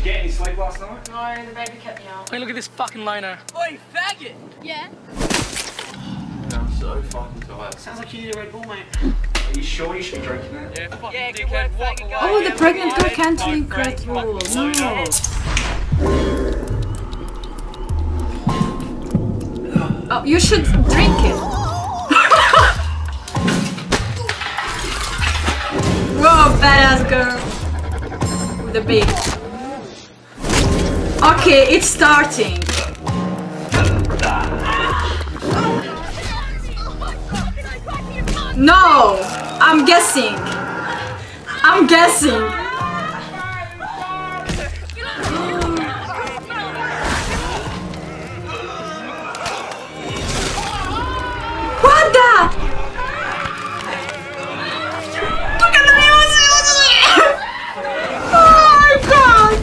you get any sleep last night? No, the baby kept me up. Hey, look at this fucking loner. Oi, faggot! Yeah? I'm so fucking tired. Sounds like you need a Red Bull, mate. Are you sure you should be drinking that? Yeah, good work, faggot guy. Oh, the pregnant girl can't drink Red Bull. No. Oh, you should drink it. Whoa, badass girl. With a baby. Okay, it's starting. No! I'm guessing. I'm guessing. What the? Look at the music! Oh my god!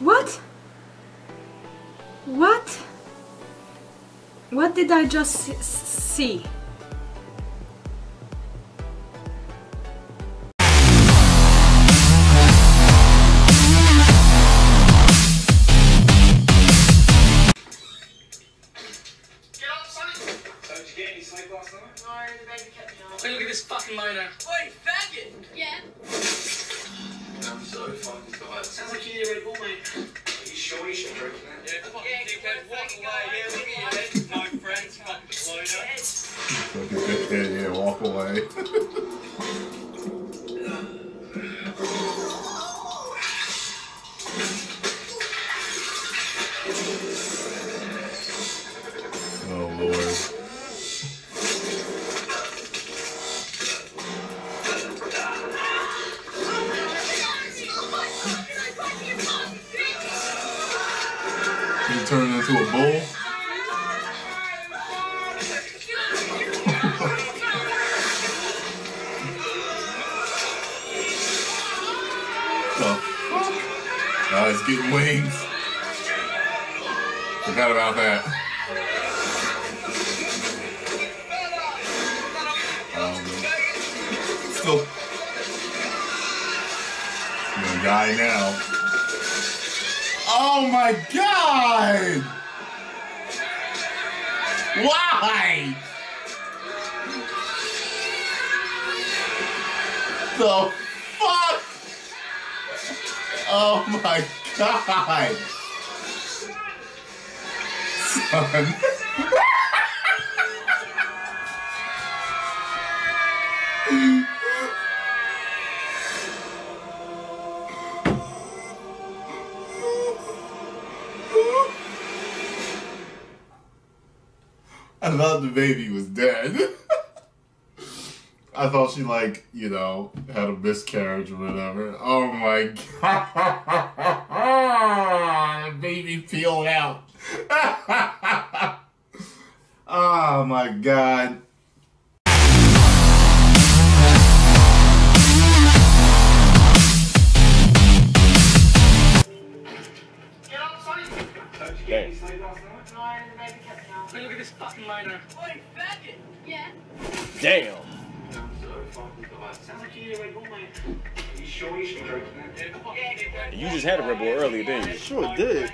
What? What? What did I just see? Hey, look at this fucking loner. Oi, faggot! Yeah? I'm so fucking tired. Sounds like you need a Red Bull, mate. Are you sure you should be drinking that? Yeah, dickhead, walk away. Yeah, look at your head. No friends, fucking loner. Fucking dickhead, yeah, walk away. Oh Lord. You turn into a bull? Oh, it's getting wings. Forgot about that. Still. You're a guy now. Oh my god! Why? The fuck? Oh my god! Son. I thought the baby was dead. I thought she, like, you know, had a miscarriage or whatever. Oh my god. The baby peeled out. Oh my god. Damn. Hey, look at this fucking loner. Oi, faggot! Yeah? Damn. I'm so fucking tired. Sounds like you need a Red Bull, mate. Are you sure you should be drinking that? Yeah, dickhead. You just had a Red Bull earlier, didn't you? Sure did.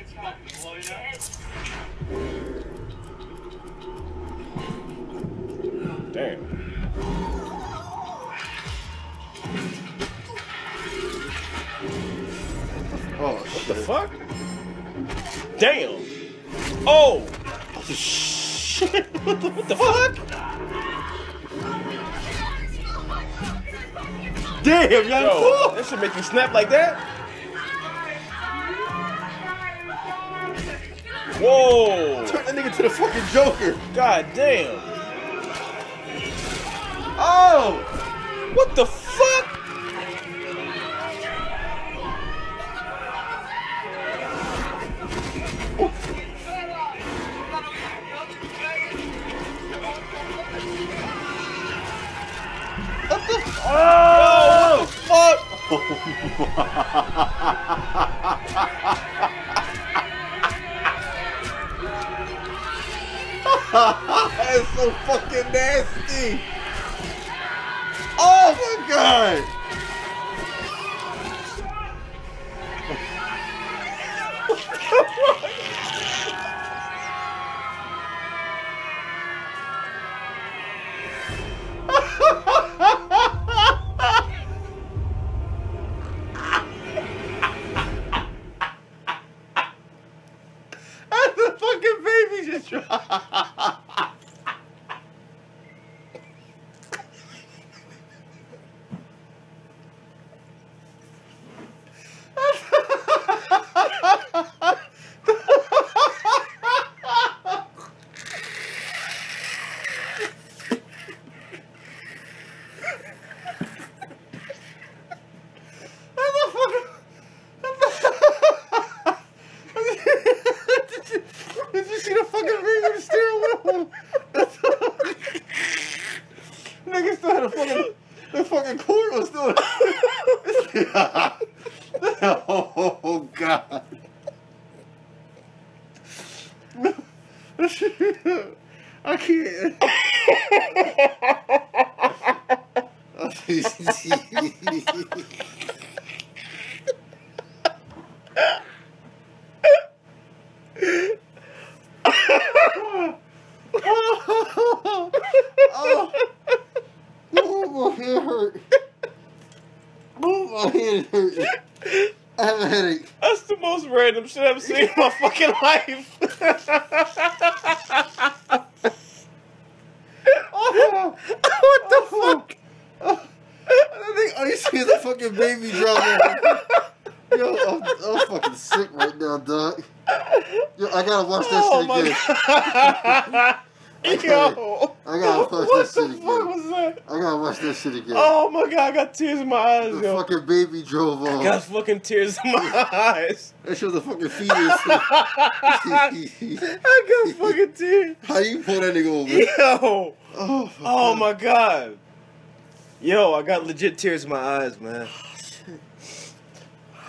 Damn. Oh, What the fuck? Damn. Oh. Shit. What the fuck? Damn, y'all. Yo, that should make you snap like that. Whoa. Turn that nigga to the fucking Joker. God damn. Oh. What the fuck? Oh. Fuck. That's so fucking nasty. Oh my god. The fucking baby just dropped. Did you see the fucking ring on the steering wheel? Nigga still had the fucking cord was still. Oh god. I can't. Oh, my head hurt. Oh, my head hurt. I have a headache. That's the most random shit I've seen in my fucking life. What the fuck? I think all you see is a fucking baby drama. Yo, I'm fucking sick right now, dog. Yo, I gotta watch that shit again. Yo, I gotta watch that shit again. What the fuck was that? I gotta watch that shit again. Oh my god, I got tears in my eyes, The yo. fucking baby drove off. I got fucking tears in my eyes. That shit was a fucking fetus. I got fucking tears. How you pull that nigga over? Yo. Oh my god. Yo, I got legit tears in my eyes, man.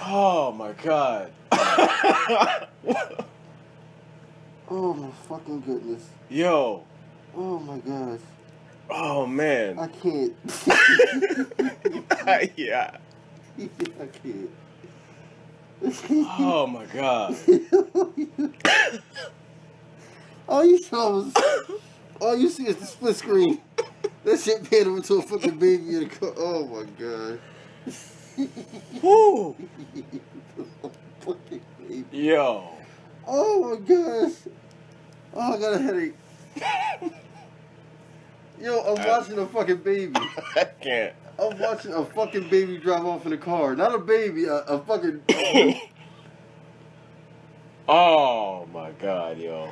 Oh my god. Oh my fucking goodness. Yo. Oh my gosh. Oh man. I can't. Yeah. I can't. Oh my god. All you see is the split screen. That shit made him into a fucking baby in a car. Oh my god. Woo. Fucking baby. Yo. Oh my gosh. Oh, I got a headache. Yo, I'm watching a fucking baby. I can't. I'm watching a fucking baby drive off in a car. Not a baby, a fucking... Oh my god, yo.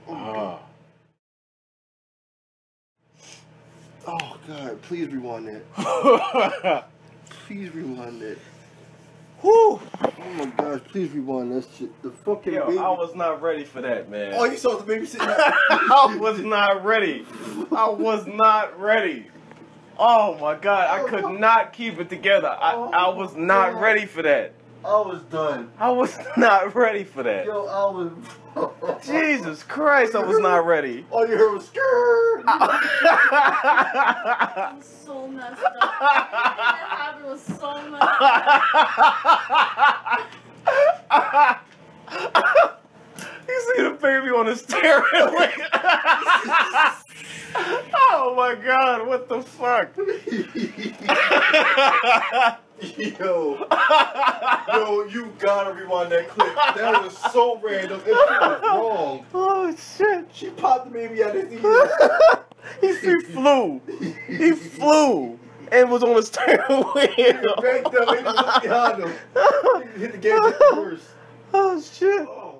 Oh. Oh god, please rewind that. Please rewind that. Whew. Oh my gosh, please rewind that shit. The fucking Yo, baby. I was not ready for that, man. Oh, you saw the baby sitting there? I was not ready. I was not ready. Oh my god, I could not keep it together. I was not ready for that. I was done. I was not ready for that. Yo, I was... Jesus Christ, I was not ready. All you heard was skrrr. I'm so messed up. That happened was so messed up. You see the baby on the steering wheel. Oh my god, what the fuck? Yo, you gotta rewind that clip. That was so random. It was wrong. Oh shit. She popped the baby out of his ear. He flew. He flew and was on the steering wheel. Back though, he was behind him. He hit the gas at first. Oh shit. Oh